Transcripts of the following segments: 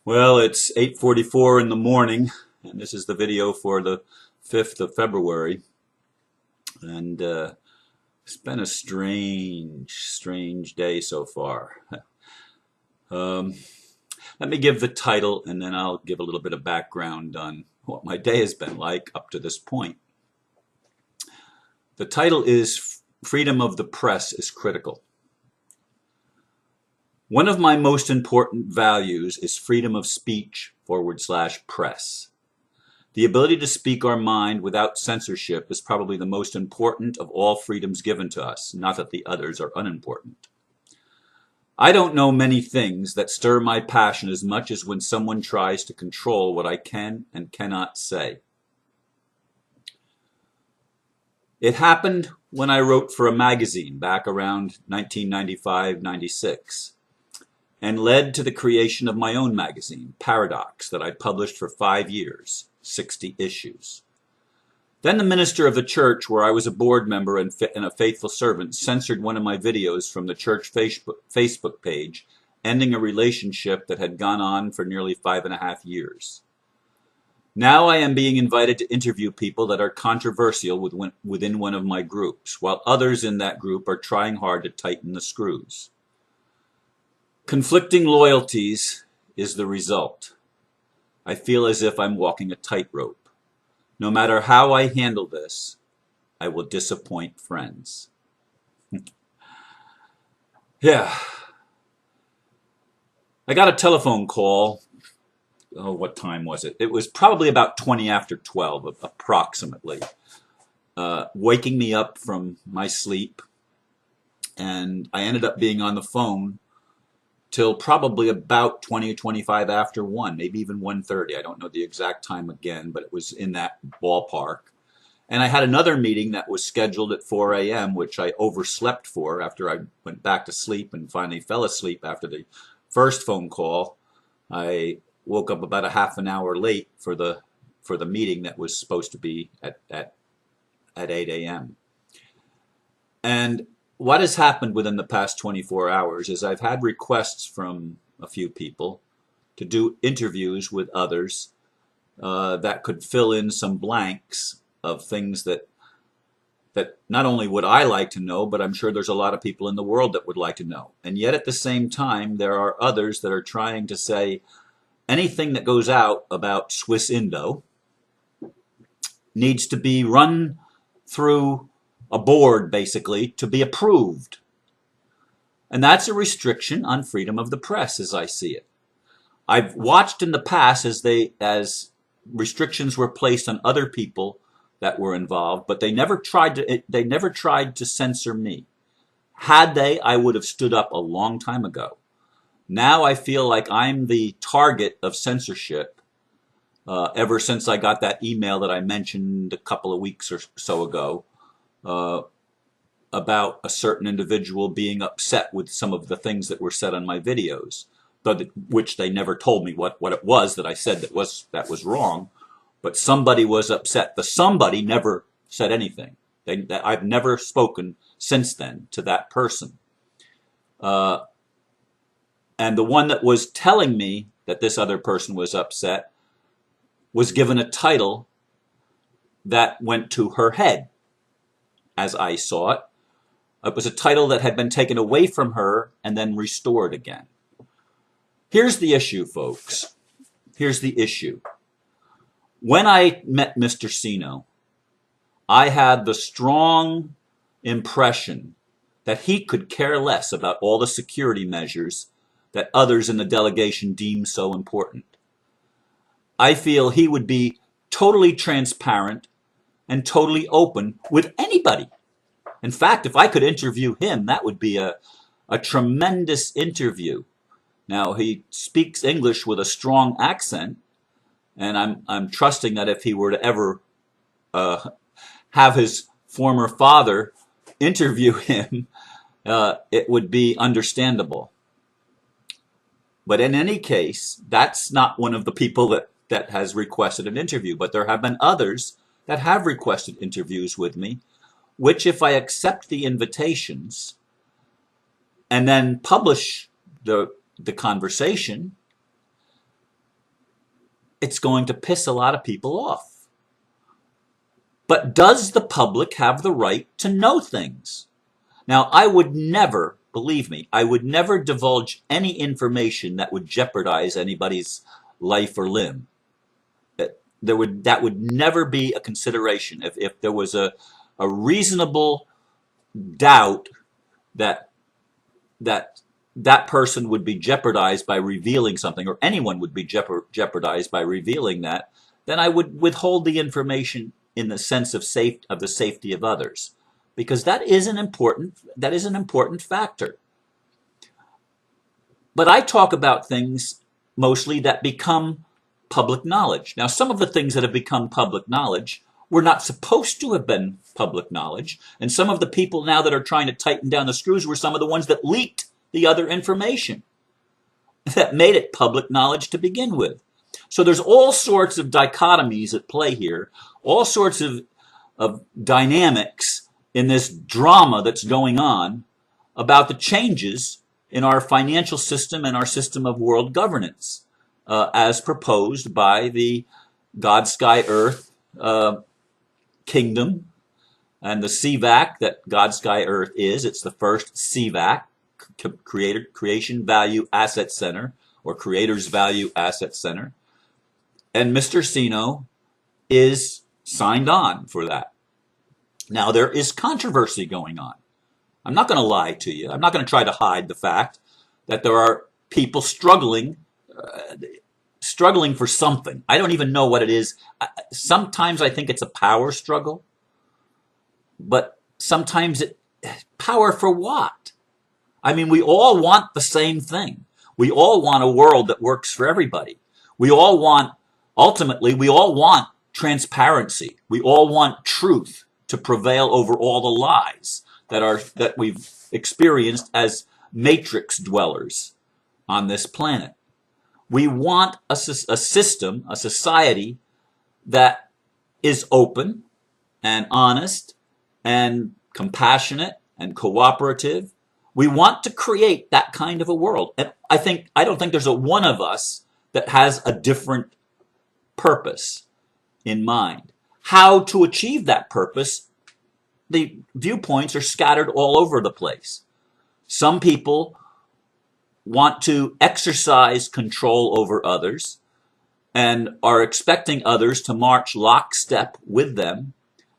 Well, it's 8:44 in the morning, and this is the video for the 5th of February. And it's been a strange day so far. Um, Let me give the title, and then I'll give a little bit of background on what my day has been like up to this point. The title is Freedom of the Press is Critical. One of my most important values is freedom of speech/press. The ability to speak our mind without censorship is probably the most important of all freedoms given to us, not that the others are unimportant. I don't know many things that stir my passion as much as when someone tries to control what I can and cannot say. It happened when I wrote for a magazine back around 1995-96. And led to the creation of my own magazine, Paradox, that I published for 5 years, 60 issues. Then the minister of the church, where I was a board member and a faithful servant, censored one of my videos from the church Facebook page, ending a relationship that had gone on for nearly 5.5 years. Now I am being invited to interview people that are controversial within one of my groups, while others in that group are trying hard to tighten the screws. Conflicting loyalties is the result. I feel as if I'm walking a tightrope. No matter how I handle this, I will disappoint friends. Yeah. I got a telephone call. Oh, what time was it? It was probably about 20 after 12, approximately. Waking me up from my sleep. And I ended up being on the phone till probably about 20 or 25 after 1, maybe even 1:30. I don't know the exact time again, but it was in that ballpark. And I had another meeting that was scheduled at 4 a.m., which I overslept for after I went back to sleep and finally fell asleep after the first phone call. I woke up about a half an hour late for the meeting that was supposed to be at 8 a.m. And what has happened within the past 24 hours is I've had requests from a few people to do interviews with others that could fill in some blanks of things that not only would I like to know, but I'm sure there's a lot of people in the world that would like to know. And yet at the same time, there are others that are trying to say anything that goes out about Swiss Indo needs to be run through a board, basically, to be approved. And that's a restriction on freedom of the press, as I see it. I've watched in the past as restrictions were placed on other people that were involved, but they never tried to censor me. Had they, I would have stood up a long time ago. Now I feel like I'm the target of censorship ever since I got that email that I mentioned a couple of weeks or so ago. About a certain individual being upset with some of the things that were said on my videos, which they never told me what it was that I said that was wrong, but somebody was upset. The somebody never said anything. I've never spoken since then to that person. And the one that was telling me that this other person was upset was given a title that went to her head. As I saw it. It was a title that had been taken away from her and then restored again. Here's the issue, folks. Here's the issue. When I met Mr. Sino, I had the strong impression that he could care less about all the security measures that others in the delegation deem so important. I feel he would be totally transparent and totally open with anybody. In fact, if I could interview him, that would be a tremendous interview. Now, he speaks English with a strong accent, and I'm trusting that if he were to ever have his former father interview him, it would be understandable. But in any case, that's not one of the people that has requested an interview. But there have been others that have requested interviews with me, which if I accept the invitations and then publish the conversation, it's going to piss a lot of people off. But does the public have the right to know things? Now, I would never, believe me, I would never divulge any information that would jeopardize anybody's life or limb. That would never be a consideration. If there was a reasonable doubt that that person would be jeopardized by revealing something, or anyone would be jeopardized by revealing that, then I would withhold the information in the sense of the safety of others, because that is an important factor. But I talk about things mostly that become public knowledge. Now, some of the things that have become public knowledge were not supposed to have been public knowledge, and some of the people now that are trying to tighten down the screws were some of the ones that leaked the other information that made it public knowledge to begin with. So there's all sorts of dichotomies at play here, all sorts of dynamics in this drama that's going on about the changes in our financial system and our system of world governance, as proposed by the God, Sky, Earth kingdom and the CVAC that God, Sky, Earth is. It's the first CVAC, Creation Value Asset Center, or Creators Value Asset Center. And Mr. Sino is signed on for that. Now, there is controversy going on. I'm not going to lie to you. I'm not going to try to hide the fact that there are people struggling for something. I don't even know what it is. Sometimes I think it's a power struggle, but sometimes power for what? I mean, we all want the same thing. We all want a world that works for everybody. Ultimately, we all want transparency. We all want truth to prevail over all the lies that we've experienced as matrix dwellers on this planet. We want a system, a society that is open and honest and compassionate and cooperative. We want to create that kind of a world. And I don't think there's one of us that has a different purpose in mind. How to achieve that purpose, the viewpoints are scattered all over the place. Some people want to exercise control over others and are expecting others to march lockstep with them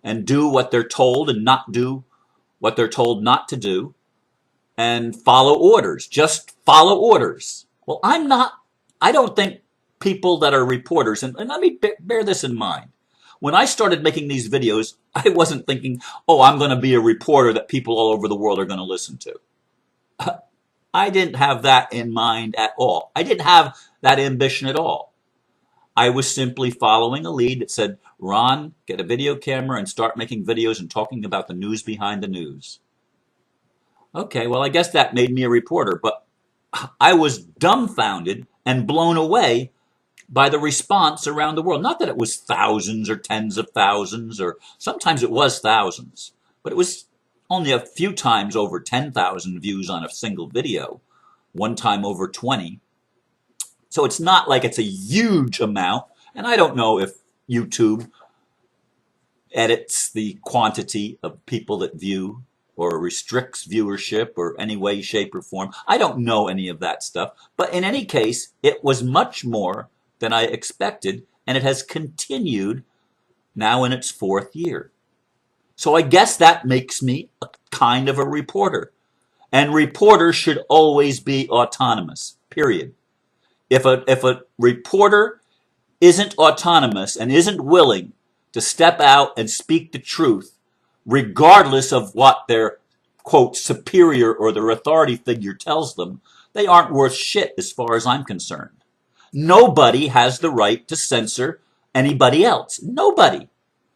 and do what they're told and not do what they're told not to do and follow orders. Just follow orders. Well, I don't think people that are reporters, and let me bear this in mind. When I started making these videos, I wasn't thinking, oh, I'm going to be a reporter that people all over the world are going to listen to. I didn't have that in mind at all. I didn't have that ambition at all. I was simply following a lead that said, Ron, get a video camera and start making videos and talking about the news behind the news. Okay, well, I guess that made me a reporter, but I was dumbfounded and blown away by the response around the world. Not that it was thousands or tens of thousands, or sometimes it was thousands, but it was only a few times over 10,000 views on a single video, one time over 20. So it's not like it's a huge amount, and I don't know if YouTube edits the quantity of people that view or restricts viewership or any way, shape, or form. I don't know any of that stuff, but in any case, it was much more than I expected, and it has continued now in its fourth year. So I guess that makes me a kind of a reporter. And reporters should always be autonomous, period. If a reporter isn't autonomous and isn't willing to step out and speak the truth, regardless of what their, quote, superior or their authority figure tells them, they aren't worth shit as far as I'm concerned. Nobody has the right to censor anybody else. Nobody.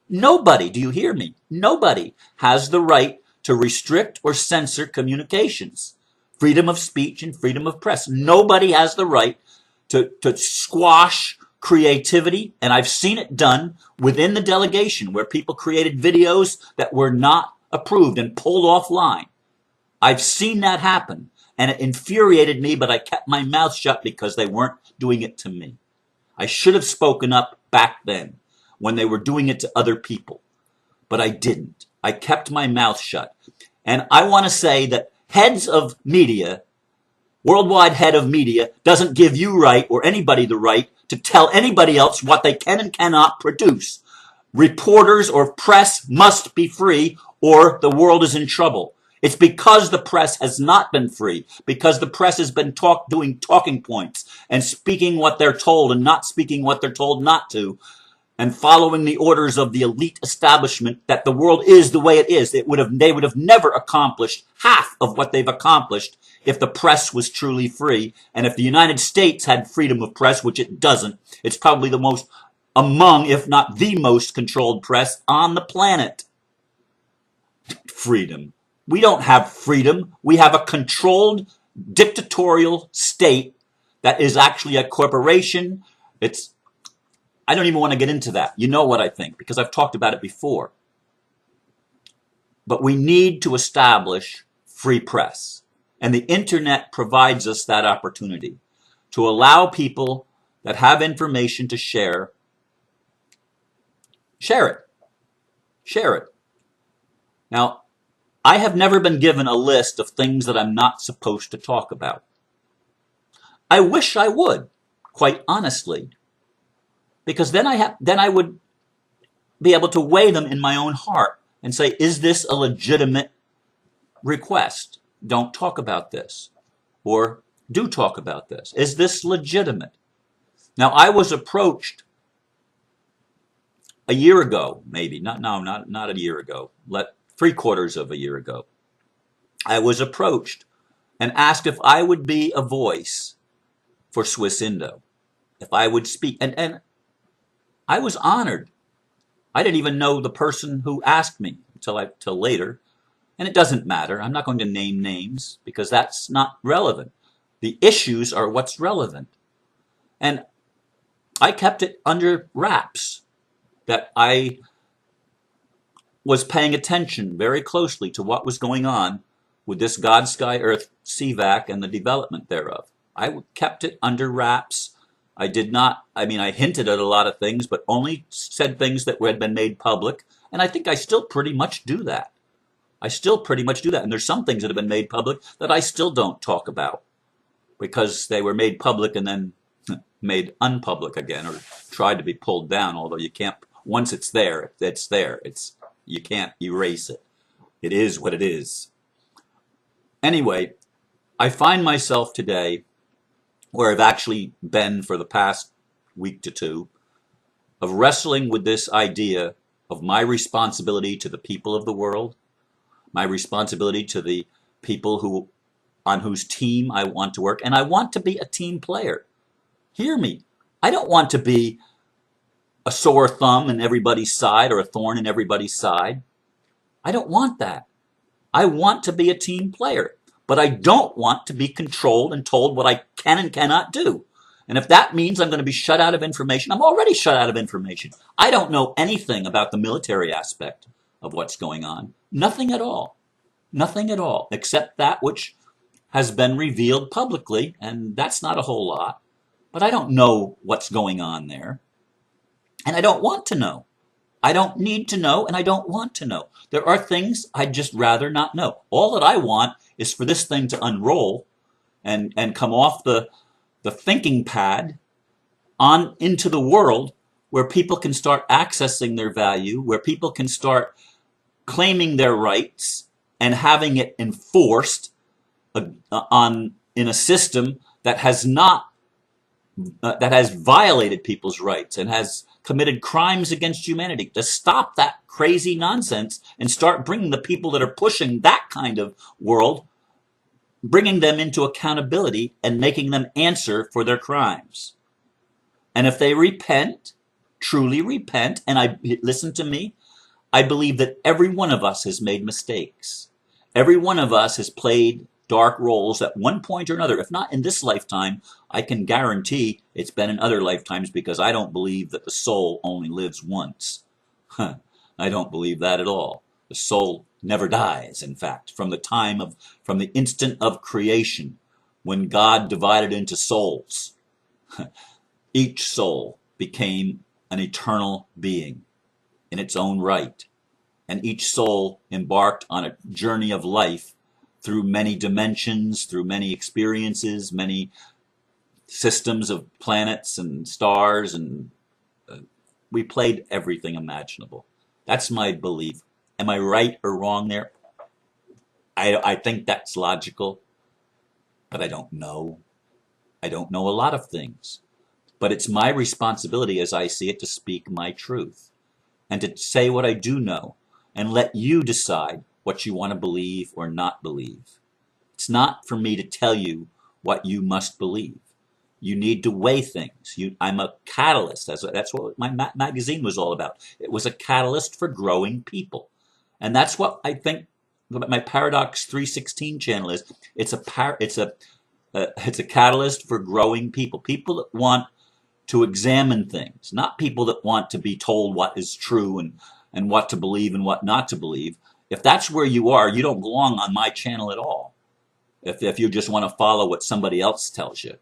Nobody, do you hear me? Nobody has the right to restrict or censor communications, freedom of speech and freedom of press. Nobody has the right to squash creativity, and I've seen it done within the delegation where people created videos that were not approved and pulled offline. I've seen that happen, and it infuriated me, but I kept my mouth shut because they weren't doing it to me. I should have spoken up back then when they were doing it to other people, but I didn't. I kept my mouth shut. And I want to say that heads of media, worldwide head of media, doesn't give you right or anybody the right to tell anybody else what they can and cannot produce. Reporters or press must be free or the world is in trouble. It's because the press has not been free, because the press has been doing talking points and speaking what they're told and not speaking what they're told not to, and following the orders of the elite establishment, that the world is the way it is. They would have never accomplished half of what they've accomplished if the press was truly free. And if the United States had freedom of press, which it doesn't, it's probably the most among, if not the most controlled press on the planet. Freedom. We don't have freedom. We have a controlled dictatorial state that is actually a corporation. I don't even want to get into that. You know what I think, because I've talked about it before. But we need to establish free press. And the internet provides us that opportunity to allow people that have information to share it. Share it. Now, I have never been given a list of things that I'm not supposed to talk about. I wish I would, quite honestly, because then I would be able to weigh them in my own heart and say, is this a legitimate request? Don't talk about this. Or do talk about this. Is this legitimate? Now, I was approached a year ago, maybe, not a year ago, 3/4 of a year ago. I was approached and asked if I would be a voice for Swiss Indo, if I would speak. And I was honored. I didn't even know the person who asked me till later. And it doesn't matter. I'm not going to name names because that's not relevant. The issues are what's relevant. And I kept it under wraps that I was paying attention very closely to what was going on with this God, Sky, Earth, CVAC and the development thereof. I kept it under wraps. I hinted at a lot of things, but only said things that had been made public. And I think I still pretty much do that. And there's some things that have been made public that I still don't talk about because they were made public and then made unpublic again, or tried to be pulled down, although you can't, once it's there, it's there. You can't erase it. It is what it is. Anyway, I find myself today, where I've actually been for the past week to two, of wrestling with this idea of my responsibility to the people of the world, my responsibility to the people on whose team I want to work, and I want to be a team player. Hear me. I don't want to be a sore thumb in everybody's side or a thorn in everybody's side. I don't want that. I want to be a team player, but I don't want to be controlled and told what I can and cannot do. And if that means I'm going to be shut out of information, I'm already shut out of information. I don't know anything about the military aspect of what's going on. Nothing at all. Nothing at all, except that which has been revealed publicly, and that's not a whole lot. But I don't know what's going on there. And I don't want to know. I don't need to know, and I don't want to know. There are things I'd just rather not know. All that I want is for this thing to unroll and come off the thinking pad on into the world where people can start accessing their value, where people can start claiming their rights and having it enforced in a system that has violated people's rights and has committed crimes against humanity. To stop that crazy nonsense and start bringing the people that are pushing that kind of world, bringing them into accountability and making them answer for their crimes. And if they repent, truly repent, and listen to me, I believe that every one of us has made mistakes. Every one of us has played dark roles at one point or another. If not in this lifetime, I can guarantee it's been in other lifetimes, because I don't believe that the soul only lives once. I don't believe that at all. The soul never dies, in fact, from the instant of creation, when God divided into souls. each soul became an eternal being in its own right, and each soul embarked on a journey of life through many dimensions, through many experiences, many systems of planets and stars, and we played everything imaginable. That's my belief. Am I right or wrong there? I think that's logical, but I don't know. I don't know a lot of things. But it's my responsibility, as I see it, to speak my truth and to say what I do know and let you decide what you want to believe or not believe. It's not for me to tell you what you must believe. You need to weigh things. I'm a catalyst. That's what my magazine was all about. It was a catalyst for growing people. And that's what I think my Paradox 316 channel is. It's a catalyst for growing people. People that want to examine things, not people that want to be told what is true and what to believe and what not to believe. If that's where you are, you don't belong on my channel at all. If you just want to follow what somebody else tells you.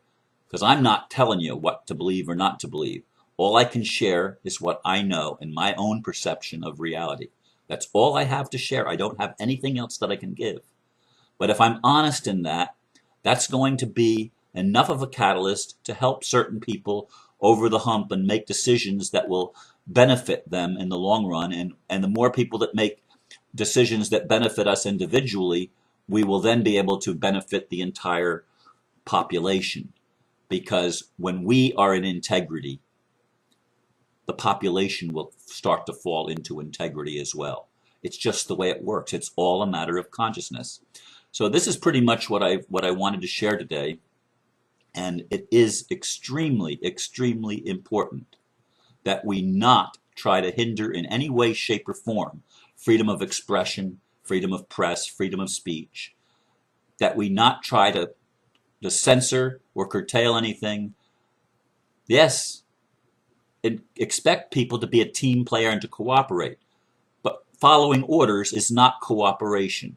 Because I'm not telling you what to believe or not to believe. All I can share is what I know and my own perception of reality. That's all I have to share. I don't have anything else that I can give. But if I'm honest in that, that's going to be enough of a catalyst to help certain people over the hump and make decisions that will benefit them in the long run. And the more people that make decisions that benefit us individually, we will then be able to benefit the entire population. Because when we are in integrity, the population will start to fall into integrity as well. It's just the way it works. It's all a matter of consciousness. So this is pretty much what I wanted to share today. And it is extremely, extremely important that we not try to hinder in any way, shape, or form freedom of expression, freedom of press, freedom of speech, that we not try to censor or curtail anything. Yes, expect people to be a team player and to cooperate, but following orders is not cooperation.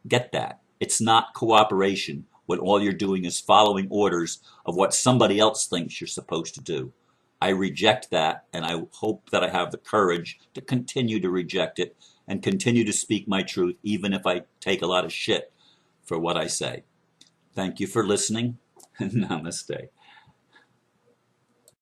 Get that. It's not cooperation when all you're doing is following orders of what somebody else thinks you're supposed to do. I reject that, and I hope that I have the courage to continue to reject it and continue to speak my truth, even if I take a lot of shit for what I say. Thank you for listening, and namaste.